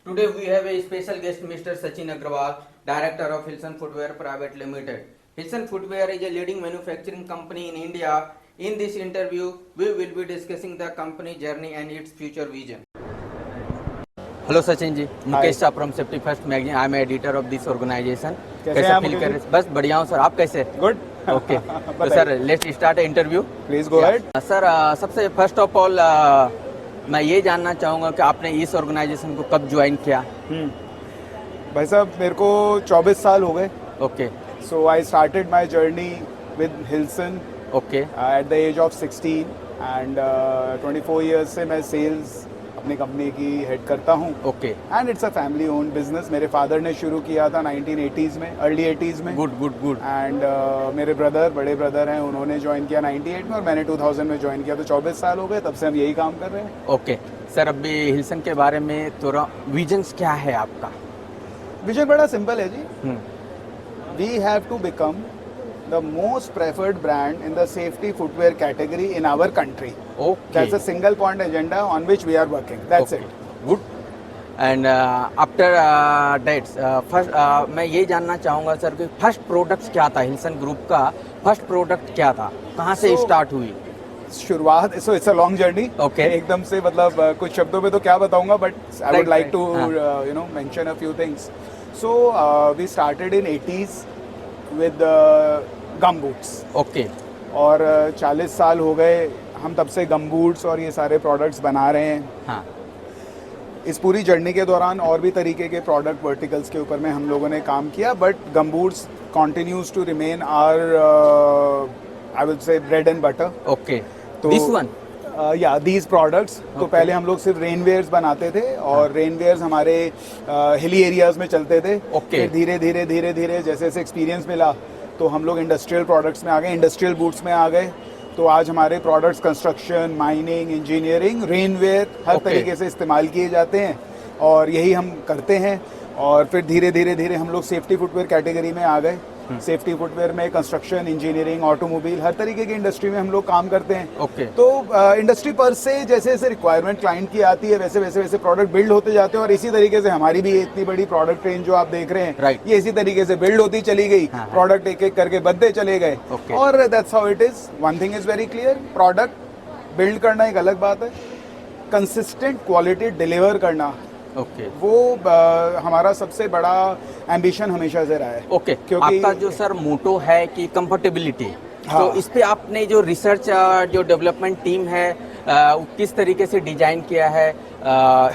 Today we have a special guest, Mr. Sachin Agrawal, Director of Hilson Footwear Private Limited. Hilson Footwear is a leading manufacturing company in India. In this interview, we will be discussing the company journey and its future vision. Hello Sachin ji, Mukesh Shah from safety first magazine. I am editor of this organization. कैसे feel कर रहे हैं? बस बढ़िया हूँ sir, आप कैसे? Good. Okay तो sir let's start interview. Please go ahead. Sir सबसे फर्स्ट ऑफ ऑल मैं ये जानना चाहूँगा कि आपने इस ऑर्गेनाइजेशन को कब ज्वाइन किया? भाई साहब मेरे को 24 साल हो गए। Okay so I started my journey with Hillson okay at the age of 16 and 24 years से मैं सेल्स अपनी कंपनी की हेड करता हूँ। Okay and it's a family own business. मेरे फादर ने शुरू किया था 1980s में, अर्ली 80s में। Good good good. एंड मेरे बड़े ब्रदर हैं, उन्होंने ज्वाइन किया 98 में और मैंने 2000 में ज्वाइन किया। तो 24 साल हो गए, तब से हम यही काम कर रहे हैं। ओके सर, अभी हिल्सन के बारे में थोड़ा विजन्स क्या है आपका? विजन बड़ा सिंपल है जी। We have to become the most preferred brand in the safety footwear category in our country. Okay. That's a single point agenda on which we are working. That's Okay. it. Good. And after that, first मैं ये जानना चाहूँगा sir कि first product क्या था? हिल्सन group का first product क्या था? कहाँ से स्टार्ट हुई शुरुआत? So it's a long journey. Okay. एकदम से मतलब कुछ शब्दों में तो क्या बताऊंगा, but I would like to हाँ. Mention a few things. So we started in 80s with gum boots. Okay और 40 साल हो गए हम तब से गम बूट्स और ये सारे प्रोडक्ट्स बना रहे हैं। हाँ इस पूरी जर्नी के दौरान और भी तरीके के प्रोडक्ट वर्टिकल्स के ऊपर में हम लोगों ने काम किया, but gum boots continues to remain our I will say bread and butter. Okay तो दिस वन या दीज प्रोडक्ट्स तो पहले हम लोग सिर्फ रेनवेयर्स बनाते थे और रेनवेयर्स हमारे हिली एरियाज में चलते थे। Okay. फिर धीरे धीरे जैसे जैसे एक्सपीरियंस मिला तो हम लोग इंडस्ट्रियल प्रोडक्ट्स में आ गए, इंडस्ट्रियल बूट्स में आ गए। तो आज हमारे प्रोडक्ट्स कंस्ट्रक्शन, माइनिंग, इंजीनियरिंग, रेनवेयर हर Okay. तरीके से इस्तेमाल किए जाते हैं और यही हम करते हैं। और फिर धीरे धीरे हम लोग सेफ्टी फुटवेयर कैटेगरी में आ गए। सेफ्टी फुटवेयर में कंस्ट्रक्शन, इंजीनियरिंग, ऑटोमोबाइल, हर तरीके की इंडस्ट्री में हम लोग काम करते हैं। ओके तो इंडस्ट्री पर से जैसे जैसे रिक्वायरमेंट क्लाइंट की आती है वैसे वैसे प्रोडक्ट बिल्ड होते जाते हैं। और इसी तरीके से हमारी भी इतनी बड़ी प्रोडक्ट रेंज जो आप देख रहे हैं, Right. ये इसी तरीके से बिल्ड होती चली गई। हाँ, प्रोडक्ट एक एक करके बनते चले गए। Okay. और that's how it is. One thing is very clear, product build करना एक अलग बात है, कंसिस्टेंट क्वालिटी डिलीवर करना ओके वो हमारा सबसे बड़ा एम्बिशन हमेशा से रहा है। ओके क्योंकि आपका जो सर मोटो है कि कंफर्टेबिलिटी, हाँ. तो इस पे आपने जो रिसर्च जो डेवलपमेंट टीम है वो किस तरीके से डिजाइन किया है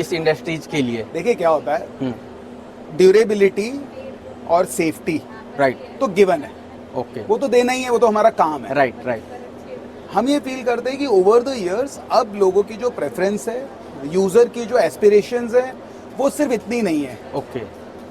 इस इंडस्ट्रीज के लिए? देखिए क्या होता है, ड्यूरेबिलिटी और सेफ्टी राइट तो गिवन है, ओके वो तो देना ही है, वो तो हमारा काम है। राइट राइट हम ये फील करते हैं कि ओवर द इयर्स अब लोगों की जो प्रेफरेंस है, यूजर की जो एस्पिरेशंस है, वो सिर्फ इतनी नहीं है। ओके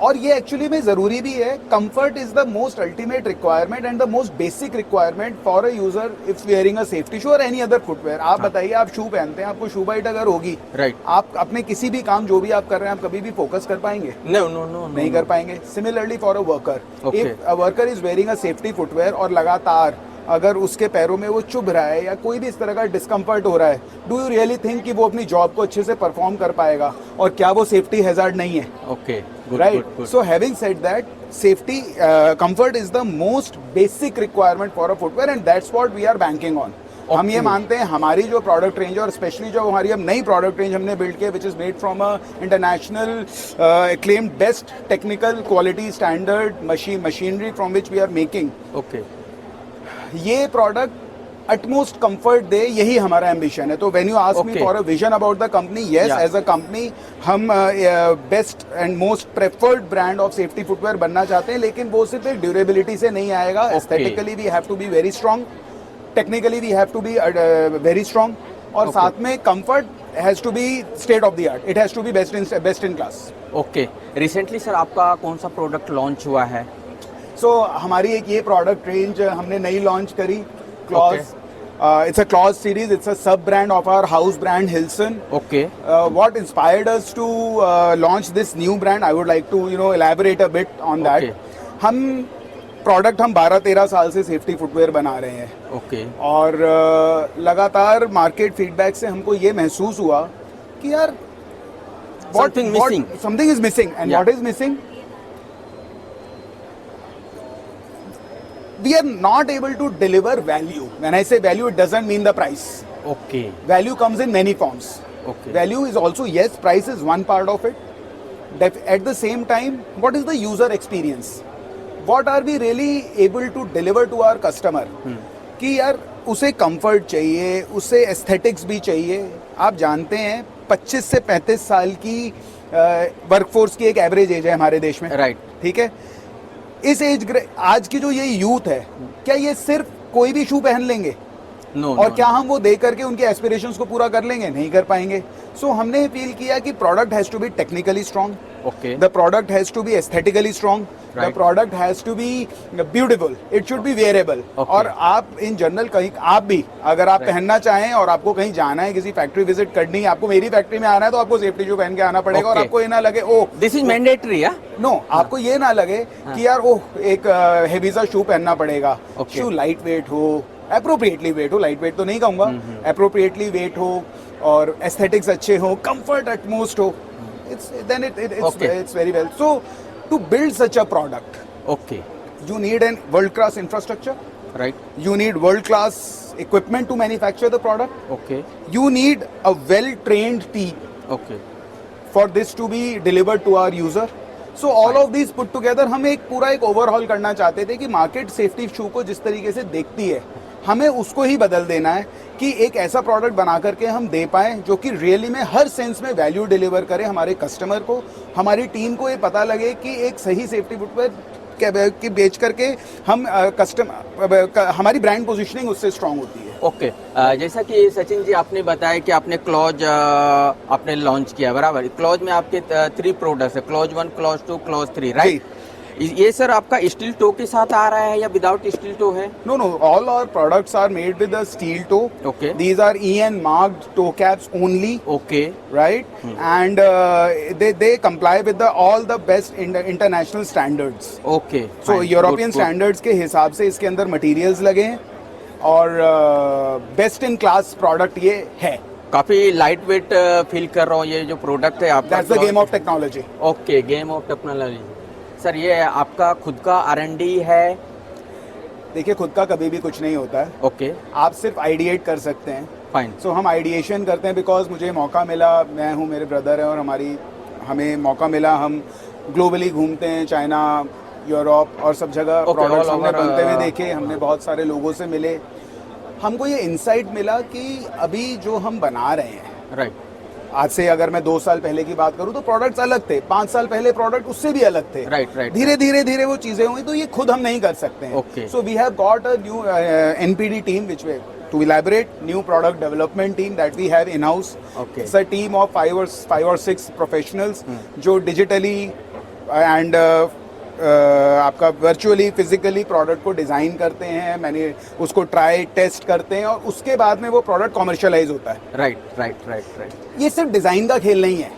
और ये एक्चुअली में जरूरी भी है। Comfort is the most ultimate requirement and the most basic requirement for a user if wearing a safety shoe और एनी अदर फुटवेयर। आप बताइए, आप शू पहनते हैं, आपको शू बाइट अगर होगी, राइट, आप अपने किसी भी काम जो भी आप कर रहे हैं, आप कभी भी फोकस कर पाएंगे? नो नो नो नहीं कर पाएंगे। Similarly for a worker, Okay. If a worker is wearing a safety footwear और लगातार अगर उसके पैरों में वो चुभ रहा है या कोई भी इस तरह का डिस्कम्फर्ट हो रहा है, डू यू रियली थिंक कि वो अपनी जॉब को अच्छे से परफॉर्म कर पाएगा? और क्या वो सेफ्टी हैजार्ड नहीं है? Okay right. So having said that, safety comfort is the most basic requirement for a footwear and that's what we are banking on. हम ये मानते हैं हमारी जो प्रोडक्ट रेंज और स्पेशली जो हमारी अब नई प्रोडक्ट रेंज हमने बिल्ड किया, which is made from a international acclaimed best technical quality standard machinery from which we are making, okay ये प्रोडक्ट अटमोस्ट कंफर्ट दे, यही हमारा एम्बिशन है। तो when you ask me Okay. For a vision about the company, yes, Yeah. As a company हम best and most preferred brand of safety footwear बनना चाहते हैं, लेकिन वो सिर्फ एक ड्यूरेबिलिटी से नहीं आएगा। Okay. Aesthetically we have to be very strong, technically we have to be very strong, और Okay. साथ में comfort has to be state of the art, it has to be best in class. Okay recently sir आपका कौन सा product launch हुआ है? सो हमारी एक ये प्रोडक्ट रेंज हमने नई लॉन्च करी, clause. It's a Claws series. It's a sub brand of our house brand Hilson. Okay What inspired us to launch this new brand? I would like to elaborate a bit on that. Okay. हम product हम 12-13 साल से safety footwear बना रहे हैं okay और लगातार market feedback से हमको ये महसूस हुआ कि यार something missing. Something is missing, and Yeah. what is missing? We are not able to deliver value. When I say value, it doesn't mean the price. Okay. Value comes in many forms. Okay. Value is also, yes, price is one part of it. At the same time, what is the user experience? What are we really able to deliver to our customer? कि यार उसे comfort चाहिए, उसे aesthetics भी चाहिए. आप जानते हैं 25 से 35 साल की वर्कफोर्स की एक एवरेज एज है हमारे देश में. Right. ठीक है. इस आज की जो ये यूथ है, क्या ये सिर्फ कोई भी शू पहन लेंगे? No. और no, क्या हम वो दे करके उनके एस्पिरेशंस को पूरा कर लेंगे? नहीं कर पाएंगे. सो हमने फील किया कि product has to be technically strong, Okay. the product has to be aesthetically strong, the Right. product has to be beautiful, it should be wearable. Okay. और आप इन जनरल कहीं आप भी अगर आप Right. पहनना चाहें और आपको कहीं जाना है, किसी फैक्ट्री विजिट करनी है, आपको मेरी फैक्ट्री में आना है, तो आपको सेफ्टी शू पहन के आना पड़ेगा. और Okay. आपको ये ना लगे oh This is mandatory, yeah? No, आपको ये ना लगे कि यार ओह एक हेवी सा शू पहनना पड़ेगा. Okay. शू लाइट वेट हो, अप्रोप्रिएटली वेट हो, लाइट वेट तो नहीं कहूंगा, अप्रोप्रिएटली वेट हो और एस्थेटिक्स अच्छे हो, कंफर्ट एटमोस्ट हो. Okay. It's very well. So to build such a product, Okay. you need an world class infrastructure, Right. you need world class equipment to manufacture the product, Okay. you need a well trained team Okay. for this to be delivered to our user. So all of these put together, हम एक पूरा एक overhaul करना चाहते थे कि market safety शू को जिस तरीके से देखती है, हमें उसको ही बदल देना है कि एक ऐसा प्रोडक्ट बना करके हम दे पाएं जो कि रियली में हर सेंस में वैल्यू डिलीवर करे हमारे कस्टमर को. हमारी टीम को ये पता लगे कि एक सही सेफ्टी फुटवेयर की बेच करके हम हमारी ब्रांड पोजीशनिंग उससे स्ट्रांग होती है. ओके. जैसा कि सचिन जी आपने बताया कि आपने क्लॉज आपने लॉन्च किया, बराबर. क्लॉज में आपके 3 प्रोडक्ट्स है, क्लॉज 1, क्लॉज 2, क्लॉज 3, राइट? ये सर आपका स्टील टो के साथ आ रहा है या विदाउट स्टील टो है? No, all our products are made with a steel toe. Okay. These are EN marked toe caps only. Okay. Right, and they comply with all the best international standards. Okay. So European standards के हिसाब से इसके अंदर materials लगे हैं और best in class product ये है. काफी लाइट वेट फील कर रहा हूँ ये जो प्रोडक्ट है आपका. That's the game of technology. Okay, game of technology. Sir ये आपका खुद का R&D है? देखिए खुद का कभी भी कुछ नहीं होता है. ओके. आप सिर्फ आइडिएट कर सकते हैं. फाइन. सो हम आइडिएशन करते हैं बिकॉज मुझे मौका मिला, मैं हूँ, मेरे ब्रदर है और हमें मौका मिला. हम ग्लोबली घूमते हैं, चाइना, यूरोप और सब जगह Okay, प्रोडक्ट्स all हमने over, बनते हुए देखे. हमने बहुत सारे लोगों से मिले. हमको ये इंसाइट मिला कि अभी जो हम बना रहे हैं, राइट. आज से अगर मैं 2 साल पहले की बात करूं तो प्रोडक्ट्स अलग थे. 5 साल पहले प्रोडक्ट उससे भी अलग थे. राइट. धीरे वो चीजें हुई, तो ये खुद हम नहीं कर सकते हैं. Okay. So we have got a new NPD team which way to elaborate new product development team that we have in house. Okay. It's a team of 5 or 6 professionals जो डिजिटली एंड आपका virtually physically product को design करते हैं, मैंने उसको try test करते हैं और उसके बाद में वो प्रोडक्ट कॉमर्शियलाइज होता है. राइट. ये सिर्फ डिजाइन का खेल नहीं है.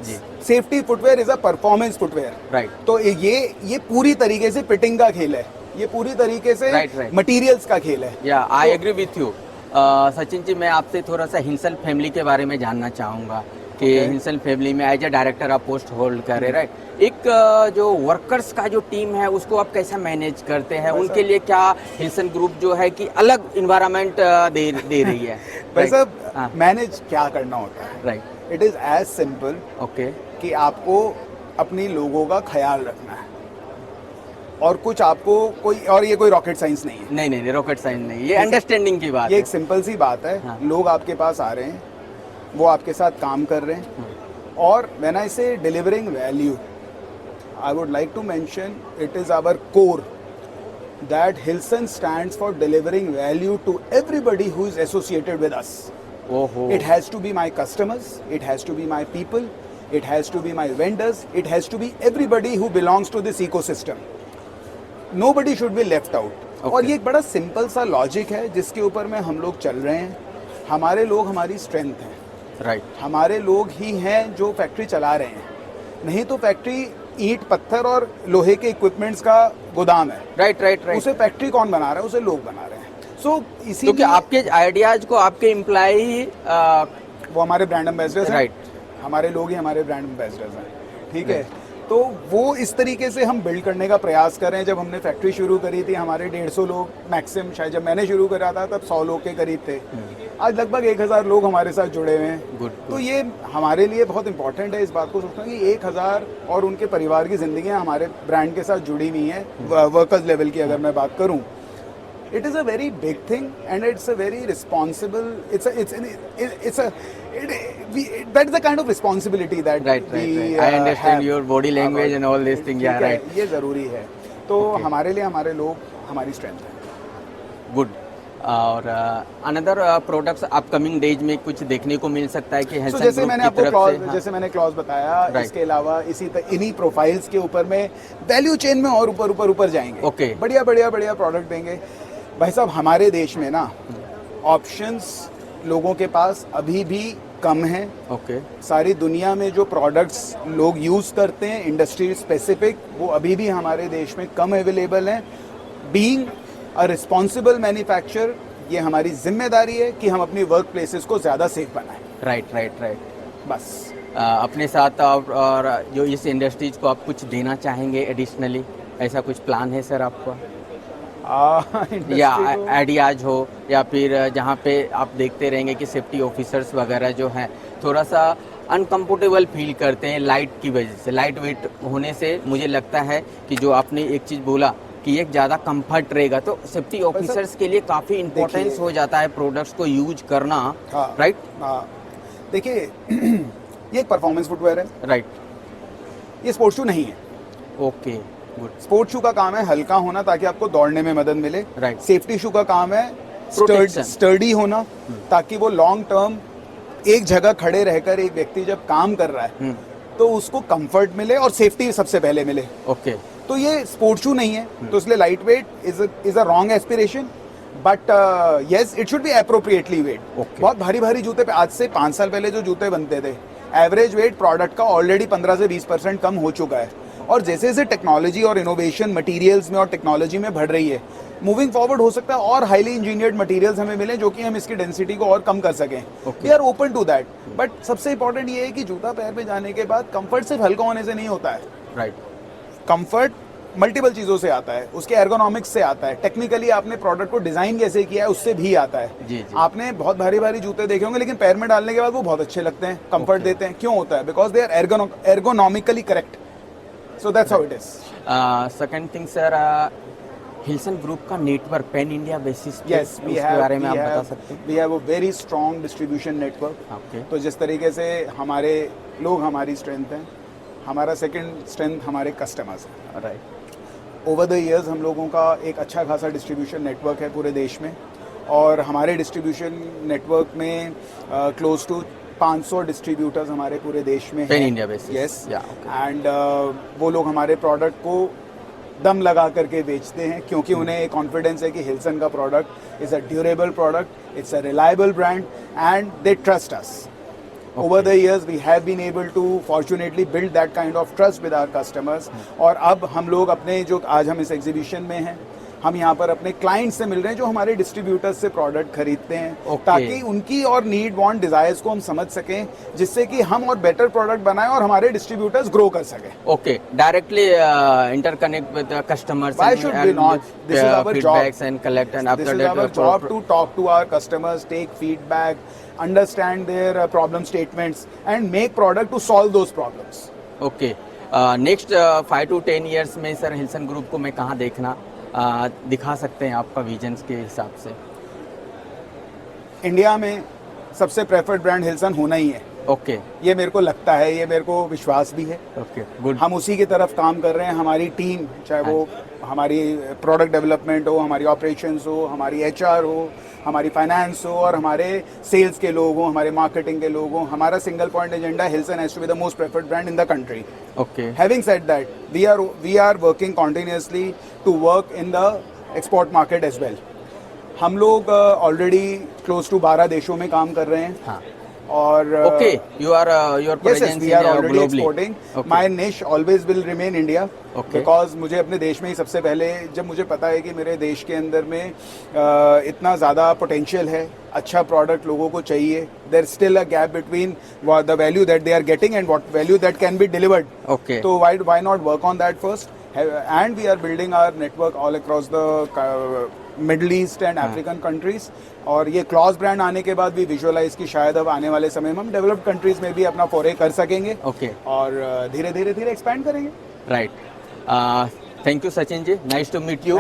जी. Safety footwear is a performance footwear. Right. तो ये पूरी तरीके से फिटिंग का खेल है, ये पूरी तरीके से Right. मटेरियल्स का खेल है. Yeah I agree with you. Sachin ji, मैं आपसे थोड़ा सा हिंसल फैमिली के बारे में जानना चाहूँगा कि हिंसल फैमिली में एज ए डायरेक्टर आप पोस्ट होल्ड कर रहे, राइट? एक जो वर्कर्स का जो टीम है उसको आप कैसा मैनेज करते हैं? उनके लिए क्या हिल्सन ग्रुप जो है कि अलग इन्वायरमेंट दे रही है? वैसे मैनेज क्या करना होता है? Right. It is as simple okay. कि आपको अपनी लोगों का ख्याल रखना है और कुछ आपको ये कोई रॉकेट साइंस नहीं है. नहीं, रॉकेट साइंस नहीं, ये अंडरस्टैंडिंग की बात ये है. एक सिंपल सी बात है. हाँ. लोग आपके पास आ रहे हैं, वो आपके साथ काम कर रहे हैं और when I say delivering value, I would like to mention it is our core that Hilson stands for delivering value to everybody who is associated with us. ओहो. It has to be my customers, it has to be my people, it has to be my vendors, it has to be everybody who belongs to this ecosystem. Nobody should be left out. Okay. और ये एक बड़ा simple सा logic है जिसके ऊपर में हम लोग चल रहे हैं. हमारे लोग हमारी स्ट्रेंथ हैं. राइट. हमारे लोग ही हैं जो फैक्ट्री चला रहे हैं. नहीं तो फैक्ट्री ईंट पत्थर और लोहे के इक्विपमेंट्स का गोदाम है. राइट. उसे फैक्ट्री कौन बना रहा है? उसे लोग बना रहे हैं. सो क्योंकि आपके आइडियाज को आपके एम्प्लॉय वो हमारे ब्रांड एम्बेसडर्स हैं. राइट. हमारे लोग ही हमारे ब्रांड एम्बेसडर्स हैं, ठीक है। तो वो इस तरीके से हम बिल्ड करने का प्रयास कर रहे हैं। जब हमने फैक्ट्री शुरू करी थी हमारे 150 लोग मैक्सिमम, शायद जब मैंने शुरू करा था तब 100 लोग के करीब थे। आज लगभग 1000 लोग हमारे साथ जुड़े हुए हैं। Good, तो ये हमारे लिए बहुत इंपॉर्टेंट है इस बात को सोचना कि 1000 और उनके परिवार की जिंदगियां हमारे ब्रांड के साथ जुड़ी हुई हैं। वर्कर्स लेवल की अगर मैं बात करूं, it is a very big thing and it's a very responsible, that is the kind of responsibility that right. I understand have your body language about- and all these things. Yeah, ठीक है, right. ये ज़रूरी है। तो Okay. हमारे लिए हमारे लोग हमारी स्ट्रेंथ है। गुड। और अनदर प्रोडक्ट्स अपकमिंग डेज में कुछ देखने को मिल सकता है कि So, हेल्थ जैसे ग्रुप मैंने की आपको तरफ क्लॉज से, हाँ, जैसे मैंने क्लॉज बताया, Right. इसके अलावा इन्हीं प्रोफाइल्स के ऊपर में वैल्यू चेन में और ऊपर जाएंगे। Okay. बढ़िया प्रोडक्ट देंगे। भाई साहब हमारे देश में ना ऑप्शंस लोगों के पास अभी भी कम है। ओके सारी दुनिया में जो प्रोडक्ट्स लोग यूज़ करते हैं इंडस्ट्री स्पेसिफिक, वो अभी भी हमारे देश में कम अवेलेबल हैं। बीइंग अ रिस्पॉन्सिबल मैन्युफैक्चरर, ये हमारी जिम्मेदारी है कि हम अपनी वर्क प्लेसेस को ज़्यादा सेफ बनाएं। राइट। बस अपने साथ और जो इस इंडस्ट्रीज को आप कुछ देना चाहेंगे एडिशनली, ऐसा कुछ प्लान है सर आपका? या इंडस्ट्री को आइडियाज हो, या फिर जहाँ पे आप देखते रहेंगे कि सेफ्टी ऑफिसर्स वगैरह जो हैं थोड़ा सा अनकम्फर्टेबल फील करते हैं लाइट की वजह से, लाइट वेट होने से। मुझे लगता है कि जो आपने एक चीज़ बोला कि एक ज़्यादा कंफर्ट रहेगा, तो सेफ्टी ऑफिसर्स के लिए काफ़ी इंपॉर्टेंस हो जाता है प्रोडक्ट्स को यूज करना। हाँ, राइट हाँ, देखिए ये एक परफॉर्मेंस फुटवेयर है, राइट। ये स्पोर्ट्स शू नहीं है। Okay good. स्पोर्ट्स शू का काम है हल्का होना ताकि आपको दौड़ने में मदद मिले। Right. सेफ्टी शू का काम है Protection. स्टर्डी होना, ताकि वो लॉन्ग टर्म एक जगह खड़े रहकर एक व्यक्ति जब काम कर रहा है तो उसको कंफर्ट मिले और सेफ्टी सबसे पहले मिले। ओके तो ये स्पोर्ट्स शू नहीं है, तो इसलिए light weight is a wrong aspiration, but yes it should be appropriately weight. Okay. बहुत भारी जूते पे आज से 5 साल पहले जो जूते बनते थे, एवरेज वेट प्रोडक्ट का ऑलरेडी 15 से 20% कम हो चुका है। और जैसे जैसे टेक्नोलॉजी और इनोवेशन मटेरियल्स में और टेक्नोलॉजी में बढ़ रही है, मूविंग फॉरवर्ड हो सकता है और हाईली इंजीनियर्ड मटेरियल्स हमें मिले जो कि हम इसकी डेंसिटी को और कम कर सकें। Okay. We are open to that, बट सबसे इंपॉर्टेंट ये है कि जूता पैर पे जाने के बाद कंफर्ट सिर्फ हल्का होने से नहीं होता है। राइट कंफर्ट मल्टीपल चीज़ों से आता है, उसके एर्गोनॉमिक्स से आता है, टेक्निकली आपने प्रोडक्ट को डिज़ाइन कैसे किया है उससे भी आता है। जी। आपने बहुत भारी जूते देखे होंगे लेकिन पैर में डालने के बाद वो बहुत अच्छे लगते हैं, कंफर्ट Okay. देते हैं। क्यों होता है? Because they are ergonomically correct. So that's how it is. Second thing sir, Hillson group का नेटवर्क पैन इंडिया बेसिस पे, यस, उसके बारे में आप बता सकते हैं? We have a very strong distribution network. Okay तो जिस तरीके से हमारे लोग हमारी स्ट्रेंथ हैं, हमारा सेकंड स्ट्रेंथ हमारे कस्टमर्स हैं। राइट। ओवर द ईयर्स हम लोगों का एक अच्छा खासा डिस्ट्रीब्यूशन नेटवर्क है पूरे देश में, और हमारे डिस्ट्रीब्यूशन नेटवर्क में क्लोज टू 500 डिस्ट्रीब्यूटर्स हमारे पूरे देश में पैन हैं। India basis. यस, या एंड वो लोग हमारे प्रोडक्ट को दम लगा करके बेचते हैं क्योंकि उन्हें एक कॉन्फिडेंस है कि हिल्सन का product is a durable product, it's a reliable brand and they trust us. Over the years we have been able to fortunately build that kind of trust with our customers। और अब हम लोग अपने जो आज हम इस एग्जीबिशन में हैं, हम यहाँ पर अपने क्लाइंट्स से मिल रहे हैं जो हमारे डिस्ट्रीब्यूटर्स से प्रोडक्ट खरीदते हैं। Okay. ताकि उनकी और नीड वांट डिजायर्स को हम समझ सकें, जिससे कि हम और बेटर प्रोडक्ट बनाएं और हमारे डिस्ट्रीब्यूटर्स ग्रो कर सकें। Okay, directly interconnect with the customers. Why and, should and we not? This is our feedbacks job. and collect and This after is that our job to talk to our customers, take feedback, understand their problem statements and make product to solve those problems। Okay. Next 5 to 10 years में sir Hillson group को मैं कहाँ देखना दिखा सकते हैं आपका visions के हिसाब से? इंडिया में सबसे प्रेफर्ड ब्रांड हिल्सन होना ही है। ओके ये मेरे को लगता है, ये मेरे को विश्वास भी है। Okay good. हम उसी की तरफ काम कर रहे हैं। हमारी टीम, चाहे वो हमारी प्रोडक्ट डेवलपमेंट हो, हमारी ऑपरेशंस हो, हमारी एचआर हो, हमारी फाइनेंस हो और हमारे सेल्स के लोग हों, हमारे मार्केटिंग के लोग हों, हमारा single point agenda Hillson has to be the most preferred brand in the country. Okay Having said that, we are working continuously to work in the export market as well। हम लोग ऑलरेडी क्लोज टू 12 देशों में काम कर रहे हैं। हाँ और Okay, your yes, presence yes, we is are already globally. exporting. Okay. My niche always will remain India. Okay. Because मुझे अपने देश में ही सबसे पहले, जब मुझे पता है कि मेरे देश के अंदर में इतना ज़्यादा पोटेंशियल है, अच्छा प्रोडक्ट लोगों को चाहिए, there still a gap between the value that they are getting and what value that can be delivered. Okay. तो why not work on that first? And we are building our network all across the middle east and African countries. और ये clause brand आने के बाद भी visualise की शायद अब आने वाले समय में हम डेवलप्ड कंट्रीज में भी अपना फोरे कर सकेंगे. Okay. और धीरे धीरे एक्सपैंड करेंगे. Right. Thank you, Sachin ji. Nice to meet you.